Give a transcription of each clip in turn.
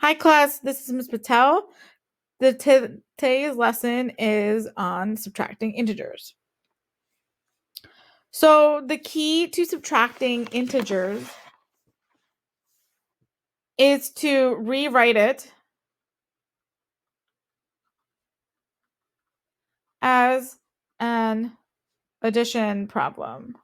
Hi class, this is Ms. Patel. Today's lesson is on subtracting integers. So the key to subtracting integers is to rewrite it as an addition problem.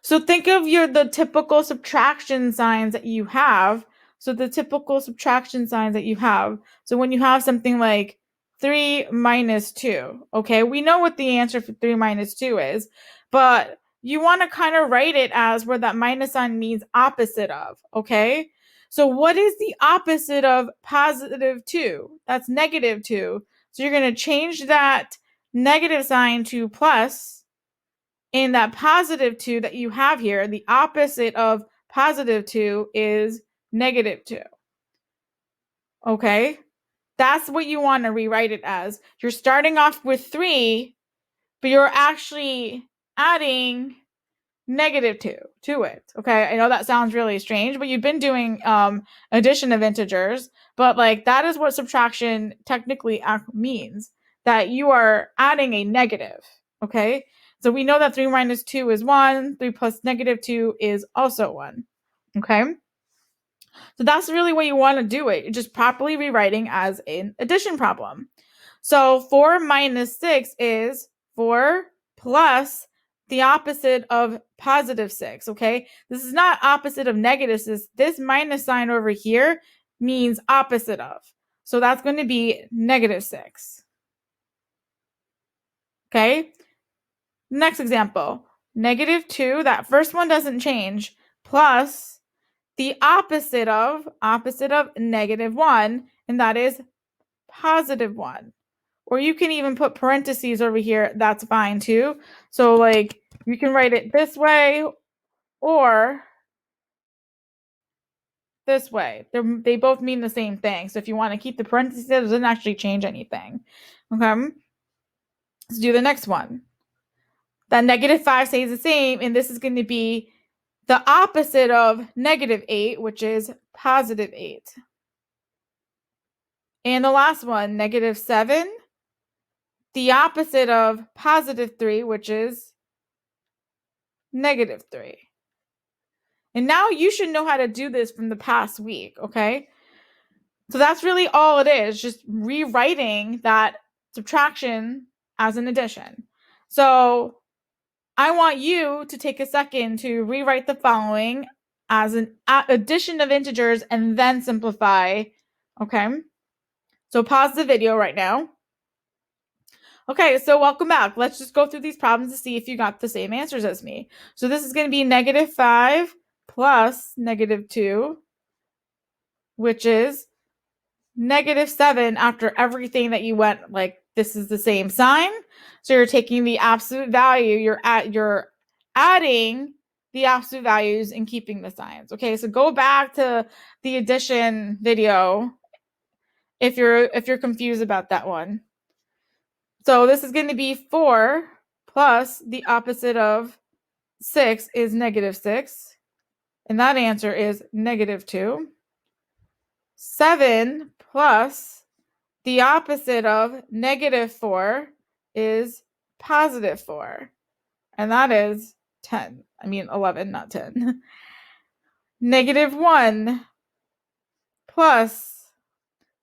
So think of the typical subtraction signs that you have. So the typical subtraction signs that you have. So when you have something like 3 minus 2, okay, we know what the answer for 3 minus 2 is, but you want to kind of write it as where that minus sign means opposite of, okay? So what is the opposite of positive 2? That's negative 2. So you're going to change that negative sign to plus. And that positive 2 that you have here, the opposite of positive 2 is negative 2. Okay? That's what you want to rewrite it as. You're starting off with 3, but you're actually adding negative 2 to it. Okay? I know that sounds really strange, but you've been doing addition of integers, but like that is what subtraction technically means, that you are adding a negative. Okay? So we know that 3 minus 2 is 1. 3 plus negative 2 is also 1. Okay? So that's really what you want to do it. You're just properly rewriting as an addition problem. So 4 minus 6 is 4 plus the opposite of positive 6, okay? This is not opposite of negative 6. This minus sign over here means opposite of. So that's going to be negative 6. Okay? Next example, negative 2, that first one doesn't change, plus the opposite of negative 1, and that is positive 1. Or you can even put parentheses over here, that's fine too. So like you can write it this way or this way. They both mean the same thing. So if you want to keep the parentheses, it doesn't actually change anything. Okay, let's do the next one. That negative 5 stays the same, and this is going to be the opposite of negative 8, which is positive 8. And the last one, negative 7, the opposite of positive 3, which is negative 3. And now you should know how to do this from the past week, okay? So that's really all it is, just rewriting that subtraction as an addition. So I want you to take a second to rewrite the following as an addition of integers and then simplify, okay? So pause the video right now. Okay, so welcome back. Let's just go through these problems to see if you got the same answers as me. So this is going to be negative 5 plus negative 2, which is negative 7 after everything that you went, like this is the same sign. So you're taking the absolute value, you're adding the absolute values and keeping the signs. Okay, so go back to the addition video if you're confused about that one. So this is going to be 4 plus the opposite of 6 is negative 6. And that answer is negative 2. 7 plus the opposite of negative 4 is positive 4. And that is 10. I mean 11, not 10. Negative 1 plus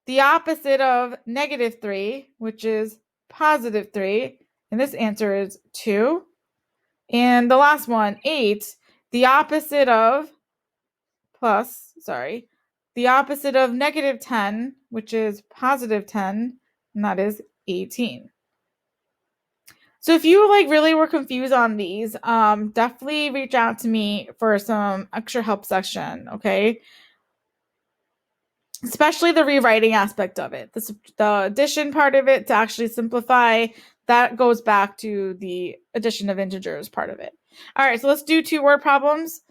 the opposite of negative 3, which is positive 3. And this answer is 2. And the last one, 8, the opposite of the opposite of negative 10, which is positive 10, and that is 18. So if you like really were confused on these, definitely reach out to me for some extra help section, okay? Especially the rewriting aspect of it. The addition part of it to actually simplify, that goes back to the addition of integers part of it. All right, so let's do 2 word problems.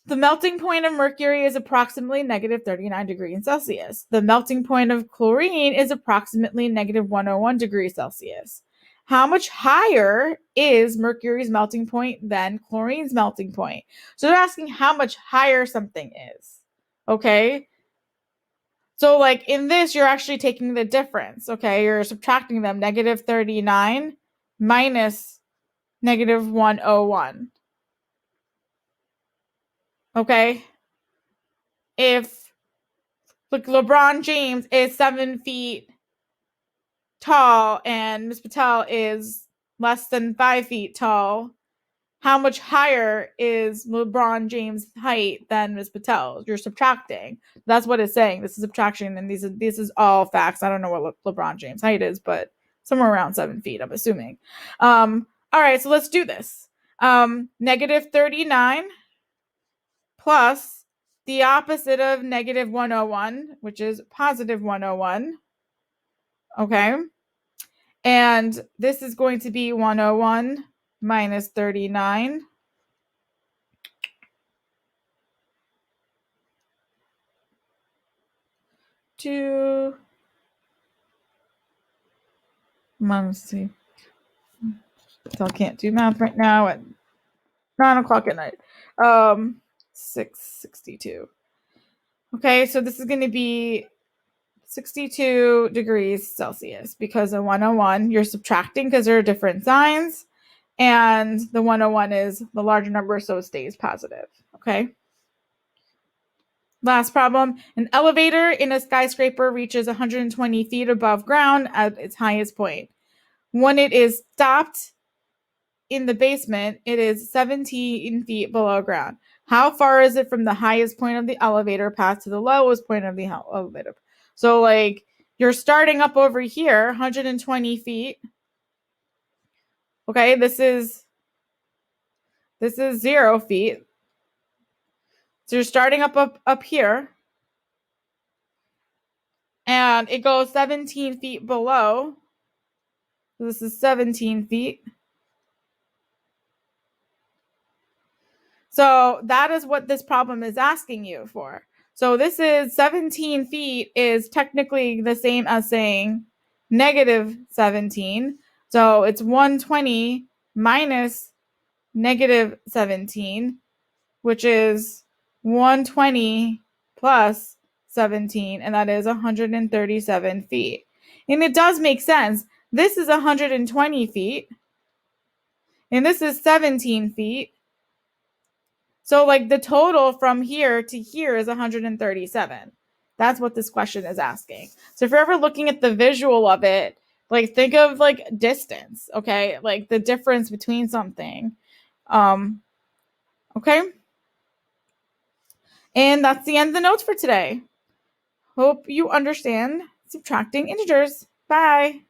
The melting point of mercury is approximately negative 39 degrees Celsius. The melting point of chlorine is approximately negative 101 degrees Celsius. how much higher is mercury's melting point than chlorine's melting point? So they're asking how much higher something is. Okay? So like in this, you're actually taking the difference. Okay? You're subtracting them. Negative 39 minus negative 101. Okay? If like LeBron James is 7 feet tall and Ms. Patel is less than 5 feet tall, how much higher is LeBron James' height than Ms. Patel? You're subtracting. That's what it's saying. This is subtraction, and this is all facts. I don't know what LeBron James' height is, but somewhere around 7 feet, I'm assuming. All right, so let's do this. Negative 39 plus the opposite of negative 101, which is positive 101. Okay. And this is going to be 101 minus 39. Let's see. So I can't do math right now at 9 o'clock at night. 662. Okay, so this is going to be 62 degrees Celsius because of 101. You're subtracting because there are different signs. And the 101 is the larger number, so it stays positive. Okay. Last problem. An elevator in a skyscraper reaches 120 feet above ground at its highest point. When it is stopped in the basement, it is 17 feet below ground. How far is it from the highest point of the elevator path to the lowest point of the elevator? So, like, you're starting up over here, 120 feet. Okay, this is 0 feet. So you're starting up here. And it goes 17 feet below. This is 17 feet. So that is what this problem is asking you for. So this is 17 feet is technically the same as saying negative 17. So it's 120 minus negative 17, which is 120 plus 17, and that is 137 feet. And it does make sense. This is 120 feet, and this is 17 feet. So like the total from here to here is 137. That's what this question is asking. So if you're ever looking at the visual of it, like think of like distance, okay? Like the difference between something. Okay? And that's the end of the notes for today. Hope you understand subtracting integers. Bye.